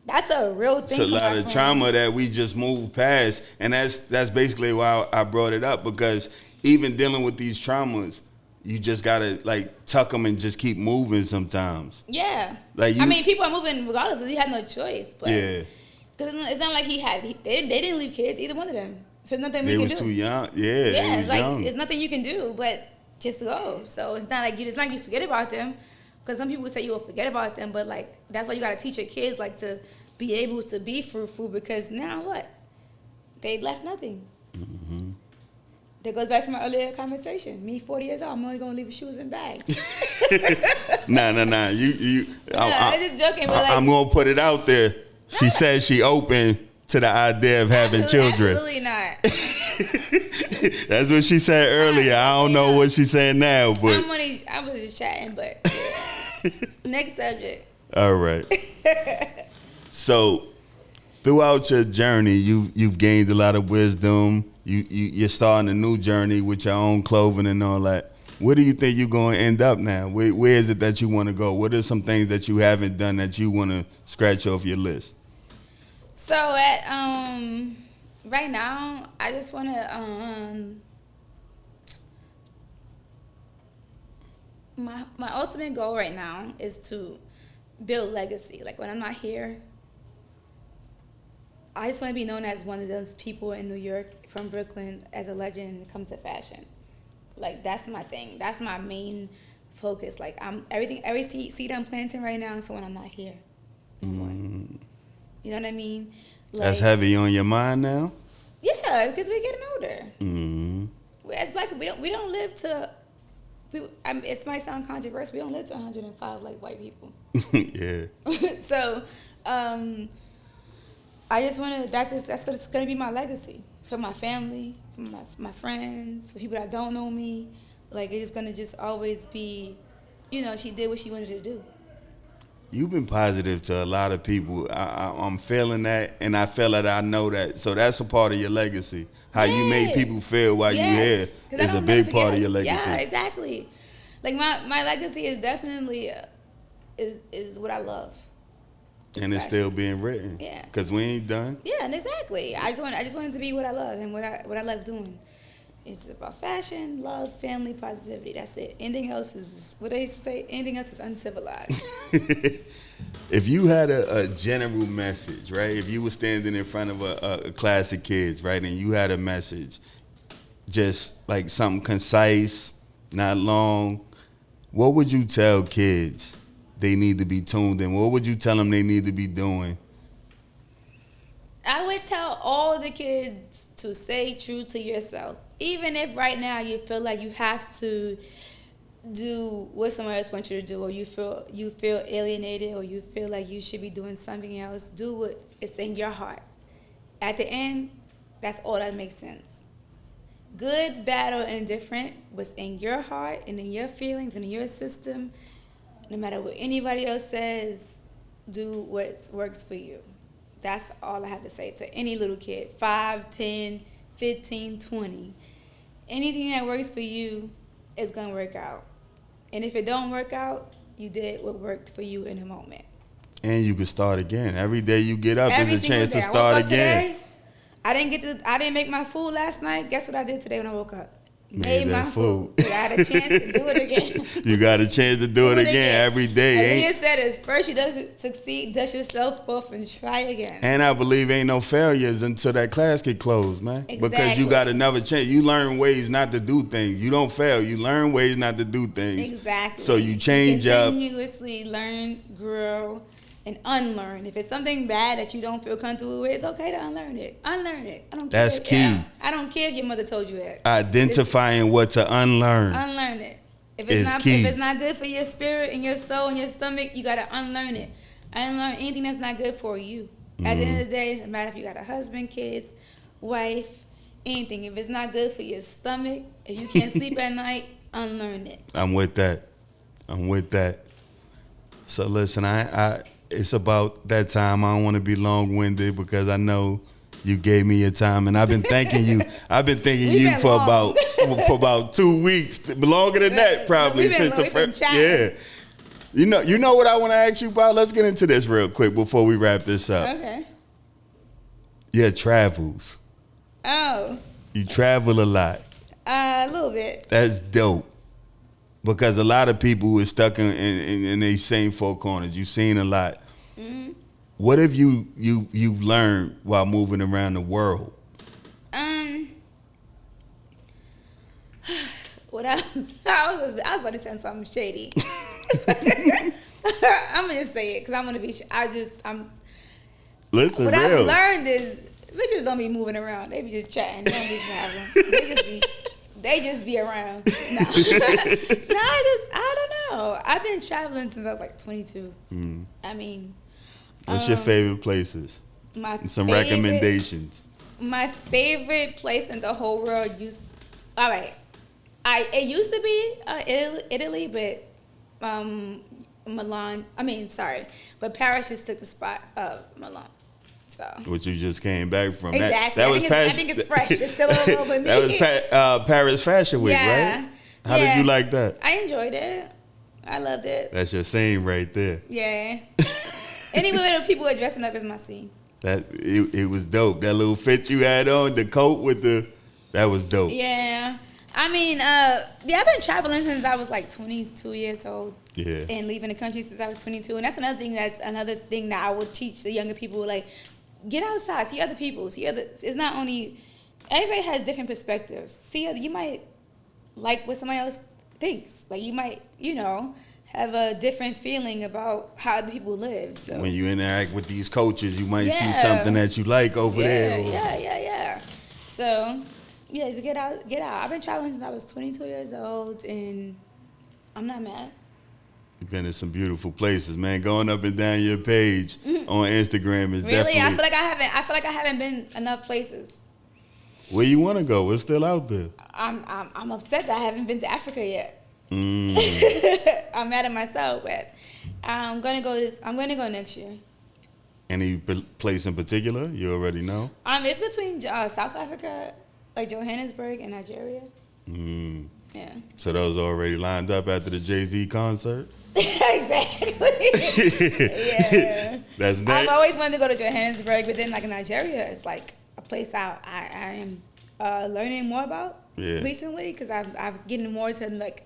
that's a real thing. It's a lot of trauma that we just moved past, and that's basically why I brought it up, because even dealing with these traumas, you just gotta like tuck them and just keep moving sometimes. Yeah. Like people are moving regardless. He had no choice. But yeah. Because it's not like they didn't leave kids, either one of them. So there's nothing we can do. They was too young. Yeah. Yeah. It's like there's nothing you can do but just go. So it's not like you forget about them. Because some people say you will forget about them, but like that's why you gotta teach your kids like to be able to be fruitful, because now what? They left nothing. Mm-hmm. That goes back to my earlier conversation. Me, 40 years old, I'm only gonna leave shoes and bags. Nah. I'm just joking, but like, I'm gonna put it out there. She says she open to the idea of having children. Absolutely not. That's what she said earlier. I don't know what she's saying now, but I was just chatting, but yeah. Next subject. All right. So, throughout your journey, you've gained a lot of wisdom. You're starting a new journey with your own clothing and all that. Where do you think you're going to end up now? Where is it that you want to go? What are some things that you haven't done that you want to scratch off your list? So right now, I just want to my ultimate goal right now is to build legacy. Like when I'm not here, I just want to be known as one of those people in New York from Brooklyn as a legend when it comes to fashion. Like that's my thing. That's my main focus. Like every seed I'm planting right now is when I'm not here. You know what I mean? Like, that's heavy on your mind now? Yeah, because we're getting older. Mm-hmm. As black people, we don't live to. It might sound controversial. We don't live to 105 like white people. Yeah. So, I just want to. That's gonna be my legacy for my family, for my friends, for people that don't know me. Like it's gonna just always be, she did what she wanted to do. You've been positive to a lot of people. I'm feeling that, and I feel that I know that. So that's a part of your legacy. How you made people feel while you here is a big part of your legacy. Yeah, exactly. Like my legacy is definitely is what I love. And it's still being written. Yeah. Because we ain't done. Yeah, and exactly. I just want it to be what I love and what I love doing. It's about fashion, love, family, positivity. That's it. Anything else is, what they used to say, anything else is uncivilized. If you had a general message, right? If you were standing in front of a class of kids, right, and you had a message, just like something concise, not long, what would you tell kids they need to be tuned in? What would you tell them they need to be doing? I would tell all the kids to stay true to yourself. Even if right now you feel like you have to do what someone else wants you to do, or you feel alienated, or you feel like you should be doing something else, do what is in your heart. At the end, that's all that makes sense. Good, bad, or indifferent, what's in your heart and in your feelings and in your system, no matter what anybody else says, do what works for you. That's all I have to say to any little kid, 5, 10, 15, 20. Anything that works for you is going to work out. And if it don't work out, you did what worked for you in the moment. And you can start again. Every day you get up is a chance to start again. Today, I didn't make my food last night. Guess what I did today when I woke up? Made my food. I had a chance to do it again. You got a chance to do it again every day. Aaliyah said is first you doesn't succeed, dust yourself off and try again. And I believe ain't no failures until that class get closed, man. Exactly. Because you got another chance. You learn ways not to do things. You don't fail. You learn ways not to do things. Exactly. So you change up. Continuously learn, grow, and unlearn. If it's something bad that you don't feel comfortable with, it's okay to unlearn it. Unlearn it. I don't care. That's key. Yeah. I don't care if your mother told you that. Identifying what to unlearn. Unlearn it. If it's not good for your spirit and your soul and your stomach, you gotta unlearn it. Unlearn anything that's not good for you. At the end of the day, no matter if you got a husband, kids, wife, anything. If it's not good for your stomach, if you can't sleep at night, unlearn it. I'm with that. So listen, it's about that time. I don't want to be long-winded because I know you gave me your time, and I've been thanking you. I've been thanking you for about 2 weeks, longer than that probably since the first. Yeah. You know what I want to ask you about? Let's get into this real quick before we wrap this up. Okay. Your travels. Oh. You travel a lot. A little bit. That's dope. Because a lot of people are stuck in these same four corners. You've seen a lot. Mm-hmm. What have you've learned while moving around the world? What I was about to say something shady. I'm gonna just say it because I'm gonna be. Listen, what real. I've learned is bitches don't be moving around. They be just chatting. They don't be traveling. They just be around. No, I don't know. I've been traveling since I was like 22. Mm. I mean, what's your favorite places? Recommendations. My favorite place in the whole world it used to be Italy, but Milan. But Paris just took the spot of Milan. So. Which you just came back from. Exactly. I think it's fresh. It's still a little bit me. That was Paris Fashion Week, right? How did you like that? I enjoyed it. I loved it. That's your scene right there. Yeah. Anyway, when people were dressing up is my scene. It was dope. That little fit you had on, the coat with that was dope. Yeah. I mean, yeah, I've been traveling since I was like 22 years old. Yeah. And leaving the country since I was 22. And that's another thing. That's another thing that I would teach the younger people. Like, get outside, see other people, see other. It's not only everybody has different perspectives. See other. You might like what somebody else thinks. Like you might, have a different feeling about how other people live. So when you interact with these coaches, you might see something that you like over there. Yeah. So, yeah, just get out. I've been traveling since I was 22 years old, and I'm not mad. You've been in some beautiful places, man. Going up and down your page on Instagram is really? definitely. I feel like I haven't been enough places. Where you want to go? What's still out there? I'm upset that I haven't been to Africa yet. I'm mad at myself, but I'm gonna go next year. Any place in particular? You already know. It's between South Africa, like Johannesburg, and Nigeria. Yeah. So those already lined up after the Jay-Z concert. Exactly. Yeah. That's next. I've always wanted to go to Johannesburg, but then like Nigeria is like a place I am learning more about recently because I've getting more to like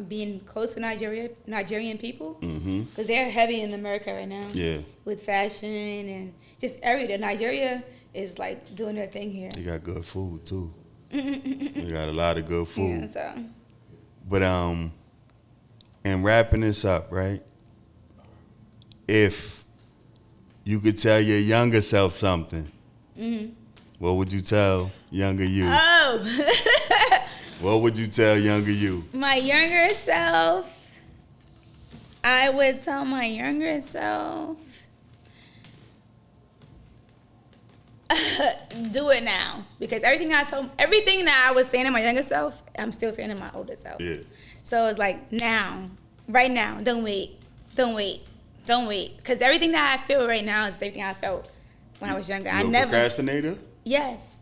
being close to Nigerian people because they're heavy in America right now. Yeah. With fashion and just everything. Nigeria is like doing their thing here. You got good food too. You got a lot of good food. Yeah. So. But and wrapping this up, right? If you could tell your younger self something, what would you tell younger you? Oh. What would you tell younger you? My younger self, I would tell my younger self, do it now. Because everything that I was saying to my younger self, I'm still saying to my older self. Yeah. So it's like now, right now, don't wait. Because everything that I feel right now is everything I felt when I was younger. You a procrastinator? Yes.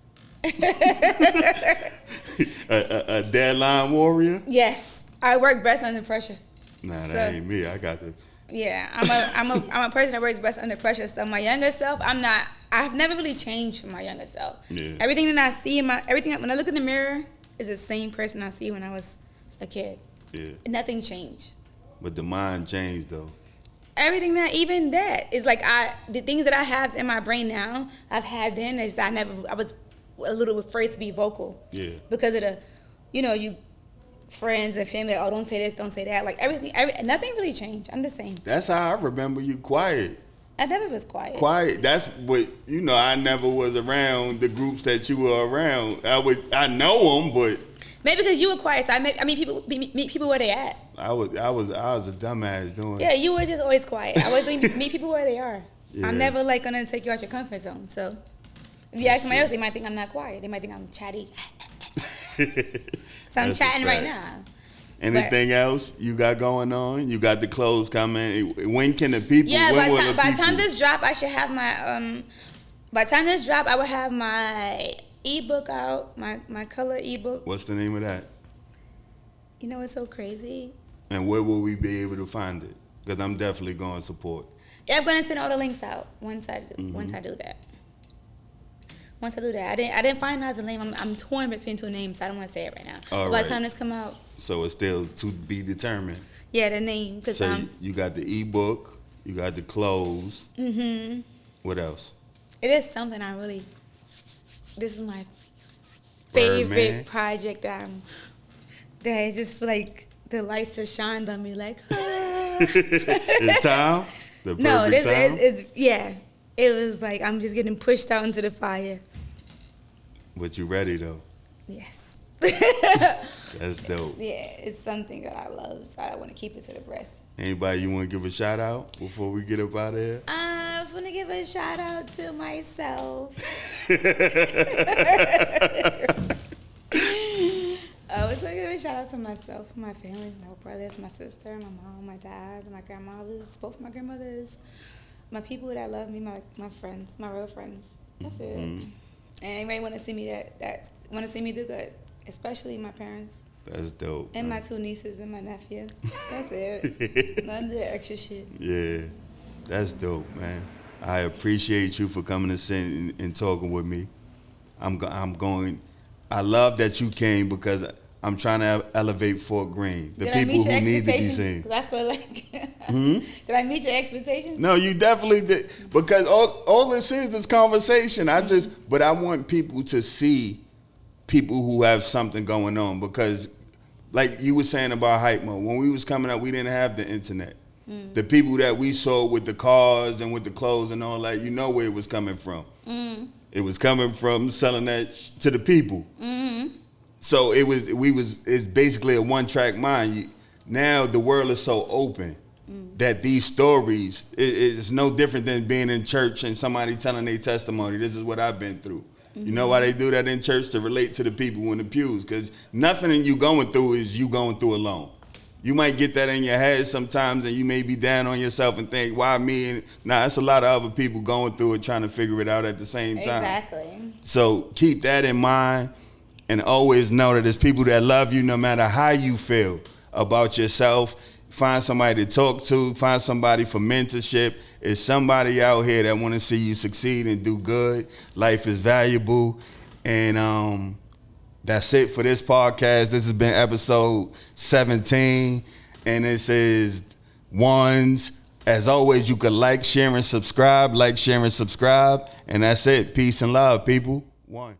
a deadline warrior? Yes. I work best under pressure. Nah, that ain't me. I got the. Yeah, I'm a person that works best under pressure. So my younger self, I've never really changed from my younger self. Yeah. Everything that I see when I look in the mirror is the same person I see when I was a kid. Yeah. Nothing changed. But the mind changed though. Everything is like the things that I have in my brain now, I've had then is I was a little afraid to be vocal. Yeah. Because of the, you friends and family, don't say this, don't say that. Like nothing really changed. I'm the same. That's how I remember you quiet. I never was quiet. Quiet. That's what, I never was around the groups that you were around. I know them, but. Maybe because you were quiet. So I meet people where they at. I was a dumbass doing. Yeah, you were just always quiet. I was meet people where they are. Yeah. I'm never like gonna take you out your comfort zone. So if you ask somebody else, they might think I'm not quiet. They might think I'm chatty. So I'm chatting right now. Anything else you got going on? You got the clothes coming. When can the people? Yeah, by the time this drop, I should have my. By the time this drop, I will have my ebook out. My color ebook. What's the name of that? You know what's so crazy? And where will we be able to find it? Because I'm definitely going to support. Yeah, I'm going to send all the links out once I do that. Once I do that, I didn't finalize a name. I'm torn between two names. So I don't want to say it right now. But by the time this come out, so it's still to be determined. Yeah, the name. So you got the ebook, you got the clothes. What else? It is something I really. This is my favorite project. That I just feel like the lights have shined on me. Like, it's time. The perfect time? It's yeah. It was like I'm just getting pushed out into the fire. But you ready though? Yes. That's dope. Yeah, it's something that I love, so I want to keep it to the breast. Anybody you want to give a shout out before we get up out of here? I just want to give a shout out to myself. I was going to give a shout out to myself, my family, my brothers, my sister, my mom, my dad, my grandmothers, both my grandmothers, my people that love me, my friends, my real friends. That's it. And anybody want to see me that want to see me do good, especially my parents. That's dope. And my two nieces and my nephew. That's it. None of the extra shit. Yeah, that's dope, man. I appreciate you for coming to sit and talking with me. I love that you came because I'm trying to elevate Fort Greene. The Did I people meet your who need to be expectations? seen. Because I feel like, did I meet your expectations? No, you definitely did. Because all this is conversation. But I want people to see people who have something going on. Because like you were saying about hype mode, when we was coming up, we didn't have the internet. The people that we saw with the cars and with the clothes and all that, you know where it was coming from. It was coming from selling that to the people. So it's basically a one-track mind. Now the world is so open that these stories, it's no different than being in church and somebody telling their testimony. This is what I've been through. You know why they do that in church? To relate to the people in the pews. Because nothing you going through is you going through alone. You might get that in your head sometimes, and you may be down on yourself and think, why me? And it's a lot of other people going through it, trying to figure it out at the same time. Exactly. So keep that in mind, and always know that there's people that love you no matter how you feel about yourself. Find somebody to talk to. Find somebody for mentorship. There's somebody out here that want to see you succeed and do good. Life is valuable. And that's it for this podcast. This has been episode 17. And this is Ones. As always, you can like, share, and subscribe. Like, share, and subscribe. And that's it. Peace and love, people. One.